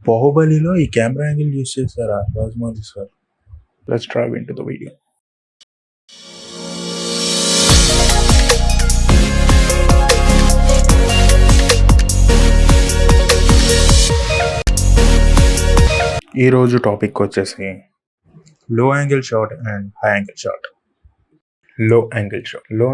బాహుబలిలో ఈ camera angle use చేశారా Rajamouli sir? Let's div into the video. ఈరోజు టాపిక్ వచ్చేసి low angle shot and high angle shot. Low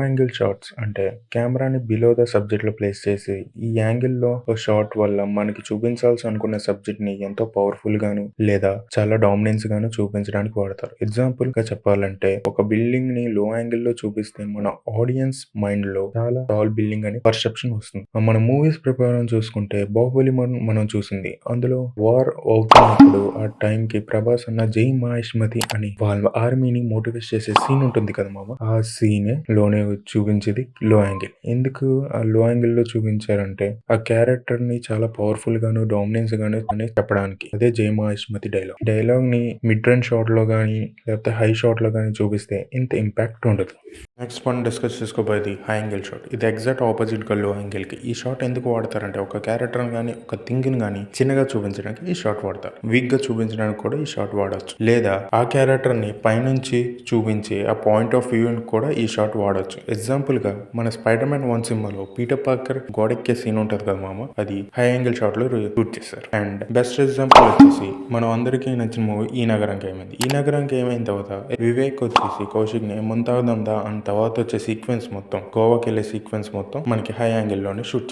angle shots అంటే కెమెరాని బిలో ద సబ్జెక్ట్ లో ప్లేస్ చేసి ఈ యాంగిల్లో షాట్ వల్ల మనకి చూపించాల్సి అనుకున్న సబ్జెక్ట్ ని ఎంతో పవర్ఫుల్ గాను లేదా చాలా డామినెన్స్ గాను చూపించడానికి వాడతారు. ఎగ్జాంపుల్ గా చెప్పాలంటే ఒక బిల్డింగ్ ని లో యాంగిల్ లో చూపిస్తే మన ఆడియన్స్ మైండ్ లో చాలా టాల్ బిల్డింగ్ అని పర్సెప్షన్ వస్తుంది. మన మూవీస్ ప్రకారం చూసుకుంటే బాహుబలి మనం చూసింది, అందులో వార్ అవుతున్నప్పుడు ఆ టైం కి ప్రభాస్ అన్న జై మహేష్మతి అని వాళ్ళ ఆర్మీని మోటివేట్ చేసే సీన్ ఉంటుంది కదా మామ. ఆ సీన్ లోనే చూపించేది లో యాంగిల్. ఎందుకు ఆ లో యాంగిల్ లో చూపించారంటే ఆ క్యారెక్టర్ ని చాలా పవర్ఫుల్ గాను డామినెన్స్ గాను చెప్పడానికి. అదే జై మహేష్మతి డైలాగ్ ని మిడ్ రేంజ్ షాట్ లో గానీ లేకపోతే హై షాట్ లో గానీ చూపిస్తే ఇంత ఇంపాక్ట్ ఉండదు. నెక్స్ట్ మనం డిస్కస్ చేసుకోబోయేది హై యాంగిల్ షాట్. ఇది ఎగ్జాక్ట్ ఆపోజిట్ గా లో యాంగిల్ కి. ఈ షాట్ ఎందుకు వాడతారంటే ఒక క్యారెక్టర్ గానీ ఒక థింగ్ ని గానీ చిన్నగా చూపించడానికి ఈ షాట్ వాడతారు. వీక్ గా చూపించడానికి కూడా ఈ షాట్ వాడచ్చు. లేదా ఆ క్యారెక్టర్ ని పైనుంచి చూపించి ఆ పాయింట్ ఆఫ్ వ్యూ కూడా ఈ షాట్ వాడచ్చు. ఎగ్జాంపుల్ గా మన స్పైడర్ మ్యాన్ 1 సినిమాలో పీటర్ పార్కర్ గోడెక్కే సీన్ ఉంటది కదా మామ, అది హై యాంగిల్ షాట్ లో షూట్ చేశారు. అండ్ బెస్ట్ ఎగ్జాంపుల్ వచ్చేసి మనం అందరికీ నచ్చిన మూవీ ఈ నగరానికి ఏమైంది. ఈ నగరానికి ఏమైన తర్వాత వివేక్ వచ్చేసి కౌశిక్ ని ముంతాగదందా అని తర్వాత వచ్చే సీక్వెన్స్ మొత్తం, గోవాకి వెళ్ళే సీక్వెన్స్ మొత్తం మనకి హై యాంగిల్ లోనే షూట్